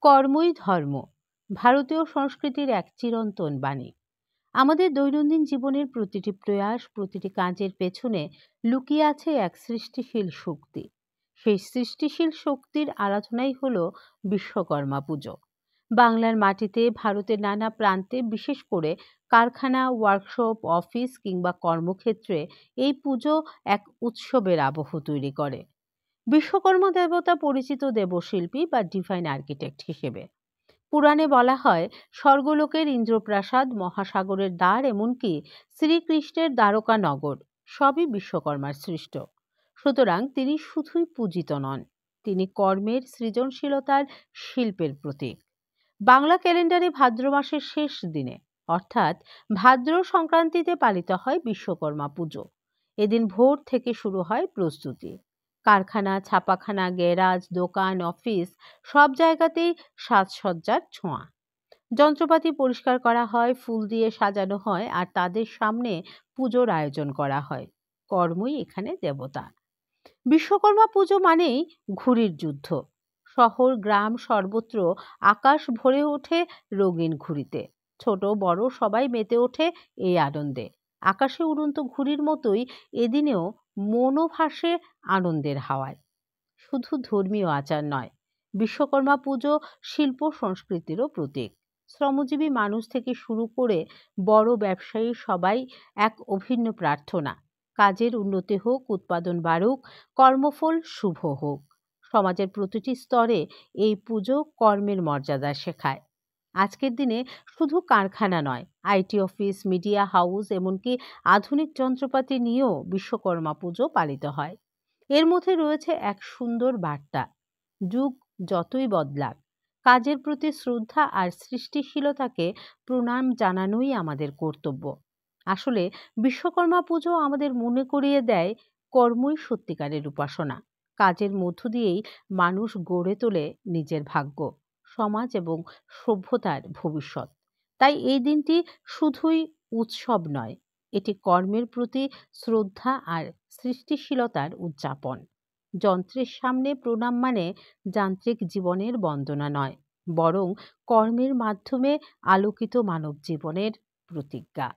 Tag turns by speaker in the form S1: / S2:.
S1: কর্মই ধর্ম ভারতীয় সংস্কৃতির এক চিরন্তন বাণী। আমাদের দৈনন্দিন জীবনের প্রতিটি প্রয়াস, প্রতিটি কাজের পেছনে লুকিয়ে আছে এক সৃষ্টিশীল শক্তি। সেই সৃষ্টিশীল শক্তির আরাধনাই হলো বিশ্বকর্মা পুজো। বাংলার মাটিতে, ভারতের নানা প্রান্তে, বিশেষ করে কারখানা, ওয়ার্কশপ, অফিস কিংবা কর্মক্ষেত্রে এই পুজো এক উৎসবের আবহ তৈরি করে। বিশ্বকর্মা দেবতা পরিচিত দেবশিল্পী বা ডিভাইন আর্কিটেক্ট হিসেবে। পুরাণে বলা হয়, স্বর্গলোকের ইন্দ্রপ্রাসাদ, মহাসাগরের দ্বার, এমনকি শ্রীকৃষ্ণের দ্বারকা নগর সবই বিশ্বকর্মার সৃষ্ট। সুতরাং তিনি শুধুই পূজিত নন, তিনি কর্মের, সৃজনশীলতার, শিল্পের প্রতীক। বাংলা ক্যালেন্ডারে ভাদ্র মাসের শেষ দিনে, অর্থাৎ ভাদ্র সংক্রান্তিতে পালিত হয় বিশ্বকর্মা পুজো। এদিন ভোর থেকে শুরু হয় প্রস্তুতি। কারখানা, ছাপাখানা, গ্যারাজ, দোকান, অফিস সব জায়গাতেই সাজসজ্জার ছোঁয়া। যন্ত্রপাতি পরিষ্কার করা হয়, ফুল দিয়ে সাজানো হয়, আর তাদের সামনে পুজোর আয়োজন করা হয়। কর্মই এখানে দেবতা। বিশ্বকর্মা পুজো মানেই ঘুড়ির যুদ্ধ। শহর, গ্রাম সর্বত্র আকাশ ভরে ওঠে রঙিন ঘুড়িতে। ছোট বড় সবাই মেতে ওঠে এই আনন্দে। আকাশে উড়ন্ত ঘুড়ির মতোই এদিনেও মনও ভাসে আনন্দের হাওয়ায়। শুধু ধর্মীয় আচার নয়, বিশ্বকর্মা পুজো শিল্প সংস্কৃতিরও প্রতীক। শ্রমজীবী মানুষ থেকে শুরু করে বড় ব্যবসায়ী সবাই এক অভিন্ন প্রার্থনা, কাজের উন্নতি হোক, উৎপাদন বাড়ুক, কর্মফল শুভ হোক। সমাজের প্রতিটি স্তরে এই পুজো কর্মের মর্যাদা শেখায়। আজকের দিনে শুধু কারখানা নয়, আইটি অফিস, মিডিয়া হাউস, এমনকি আধুনিক যন্ত্রপাতি নিয়েও বিশ্বকর্মা পুজো পালিত হয়। এর মধ্যে রয়েছে এক সুন্দর বার্তা: যুগ যতই বদলাক, কাজের প্রতি শ্রদ্ধা আর সৃষ্টিশীলতাকে প্রণাম জানানোই আমাদের কর্তব্য। আসলে বিশ্বকর্মা পুজো আমাদের মনে করিয়ে দেয়, কর্মই সত্যিকারের উপাসনা। কাজের মধ্য দিয়েই মানুষ গড়ে তোলে নিজের ভাগ্য, সমাজ এবং সভ্যতার ভবিষ্যৎ। তাই এই দিনটি শুধুই উৎসব নয়, এটি কর্মের প্রতি শ্রদ্ধা আর সৃষ্টিশীলতার উদযাপন। যন্ত্রের সামনে প্রণাম মানে যান্ত্রিক জীবনের বন্দনা নয়, বরং কর্মের মাধ্যমে আলোকিত মানব জীবনের প্রতিজ্ঞা।